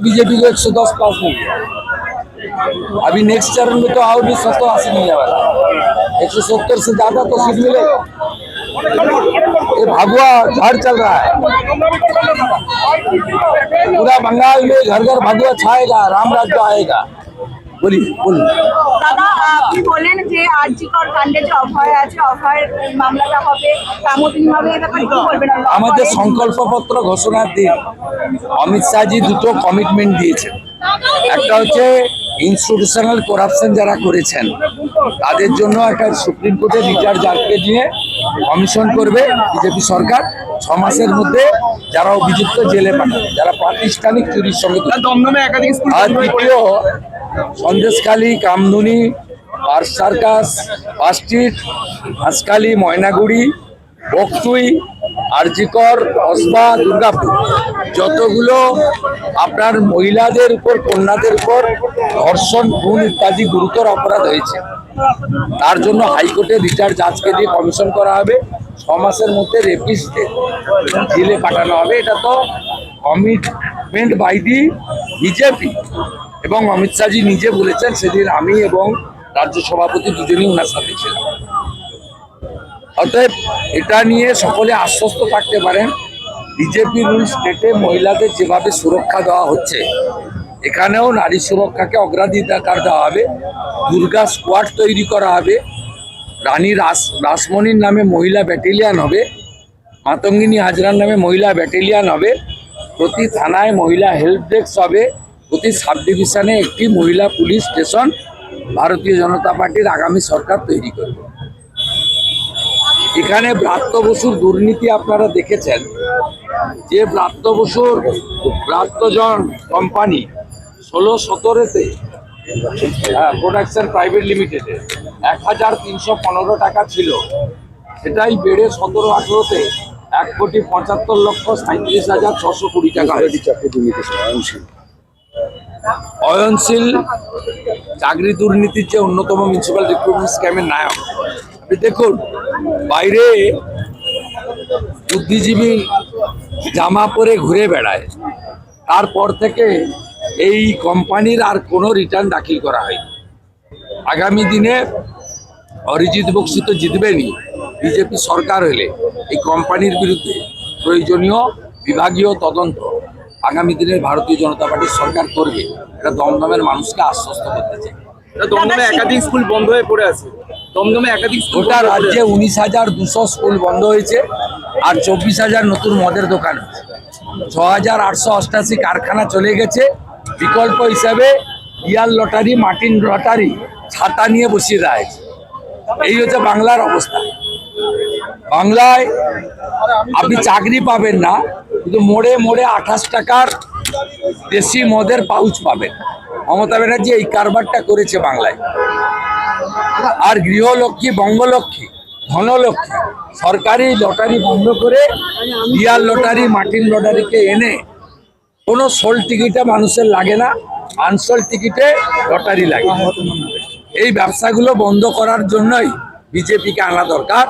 BJP को 110 पास नहीं किया। अभी नेक्स्ट चरण में तो और भी 180 मिलने वाला, 170 से ज्यादा तो सीट मिलेगा। ये भगवा झाड़ चल रहा है, पूरा बंगाल में घर घर भगवा छाएगा, राम राज्य आएगा। बोलिए बोलिए দাদা, আপনি বলেন যে আরজিকর কাণ্ডে যে অভয় আছে, অভয়ের মামলাটা হবে কামোদিনভাবে, এই ব্যাপারে কি বলবেন? আমাদের সংকল্পপত্র ঘোষণার দিন অমিত শাহজি দুটো কমিটমেন্ট দিয়েছেন। একটা হচ্ছে ইনস্টিটিউশনাল করাপশন যারা করেছেন তাদের জন্য একটা সুপ্রিম কোর্টে রিটার জাজকে দিয়ে কমিশন করবে বিজেপি সরকার 6 মাসের মধ্যে, যারা অভিযুক্ত জেলে পাঠাবে, যারা প্রাতিষ্ঠানিক চুরির সঙ্গে। আর দ্বিতীয়, Sandeshkhali, Kamduni, park circus, first street, Hanskhali, Maynaguri, Baktui, RG Kar, Kasba, Durgapur, যতগুলো আপনার মহিলাদের উপর, কন্যাদের উপর ধর্ষণ, খুন ইত্যাদি গুরুতর অপরাধ হয়েছে, তার জন্য হাইকোর্টে রিটার জাজকে দিয়ে কমিশন করা হবে। 6 মাসের মধ্যে রেপিস্টদের জেলে পাঠানো হবে। এটা তো কমিটমেন্ট বাই দি বিজেপি, এবং অমিত শাহজি নিজে বলেছেন, সেদিন আমি এবং রাজ্য সভাপতি দুজনই ওনার সাথে ছিলাম। অতএব এটা নিয়ে সকলে আশ্বস্ত থাকতে পারেন, বিজেপি রুল স্টেটে মহিলাদের যেভাবে সুরক্ষা দেওয়া হচ্ছে, এখানেও নারী সুরক্ষাকে অগ্রাধিকার দেওয়া হবে। দুর্গা স্কোয়াড তৈরি করা হবে, রানী রাসমণির নামে মহিলা ব্যাটালিয়ান হবে, মাতঙ্গিনী হাজরার নামে মহিলা ব্যাটালিয়ান হবে, প্রতি থানায় মহিলা হেল্প ডেস্ক হবে, প্রতি সাব ডিভিশনে একটি মহিলা পুলিশ স্টেশন ভারতীয় জনতা পার্টির আগামী সরকার তৈরি করবে। এখানে ব্রাত্য বসুর দুর্নীতি আপনারা দেখেছেন, যে ব্রাত্য বসুর ব্রাত্যজন কোম্পানি 16-17-তে প্রোডাকশন প্রাইভেট লিমিটেডে 1315 টাকা ছিল, সেটাই বেড়ে 17-18-তে 1,75,37,620 টাকা হয়েছে। অয়নশীল চাকরি দুর্নীতির যে অন্যতম মিউনিসিপ্যাল রিক্রুটমেন্ট স্ক্যামের নায়ক। আপনি দেখুন, বাইরে বুদ্ধিজীবী জামা পরে ঘুরে বেড়ায়, তারপর থেকে এই কোম্পানির আর কোনো রিটার্ন দাখিল করা হয়নি। আগামী দিনে অরিজিৎ বক্সি তো জিতবেনই, বিজেপি সরকার হলে এই কোম্পানির বিরুদ্ধে প্রয়োজনীয় বিভাগীয় তদন্ত আগামী দিনে ভারতীয় জনতা পার্টির সরকার করবে। এটা দমদমের মানুষকে আশ্বস্ত করতে চাই। দমদমে একাধিক স্কুল বন্ধ হয়ে পড়ে আছে। দমদমে একাধিক গোটা রাজ্যে 19,200 স্কুল বন্ধ হয়েছে, আর 24,000 নতুন মদের দোকান হয়েছে। 6,888 কারখানা চলে গেছে। বিকল্প হিসাবে ইয়ার লটারি, মার্টিন লটারি ছাতা নিয়ে বসিয়ে দেওয়া হয়েছে। এই হচ্ছে বাংলার অবস্থা। বাংলায় আপনি চাকরি পাবেন না, কিন্তু মোড়ে মোড়ে 28 টাকার দেশি মদের পাউচ পাবেন। মমতা ব্যানার্জি এই কারবারটা করেছে বাংলায়। আর গৃহলক্ষ্মী, বঙ্গলক্ষ্মী, ধনলক্ষ্মী সরকারি লটারি বন্ধ করে ইয়ার লটারি, মার্টিন লটারিকে এনে কোনো সোল টিকিটে মানুষের লাগে না, আনসোল টিকিটে লটারি লাগে। এই ব্যবসাগুলো বন্ধ করার জন্যই বিজেপিকে আনা দরকার।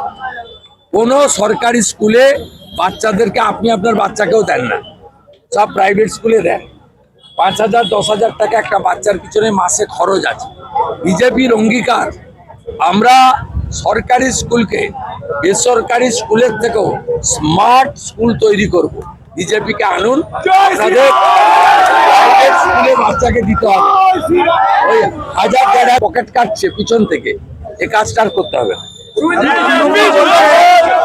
কোনো সরকারি স্কুলে বাচ্চাদেরকে, আপনি আপনার বাচ্চাকেও দেন না, সব প্রাইভেট স্কুলে দেন। 5,000 10,000 টাকা একটা বাচ্চার পিছনে মাসে খরচ আছে। বিজেপির অঙ্গীকার, আমরা সরকারি স্কুলকে বেসরকারি স্কুলের থেকেও স্মার্ট স্কুল তৈরি করব। বিজেপিকে আনুন, আপনাদের প্রাইভেট স্কুলে বাচ্চাকে দিতে হবে। ওই 1000 টাকা পকেট কাটছে পিছন থেকে, এ কাজটা করতে হবে না।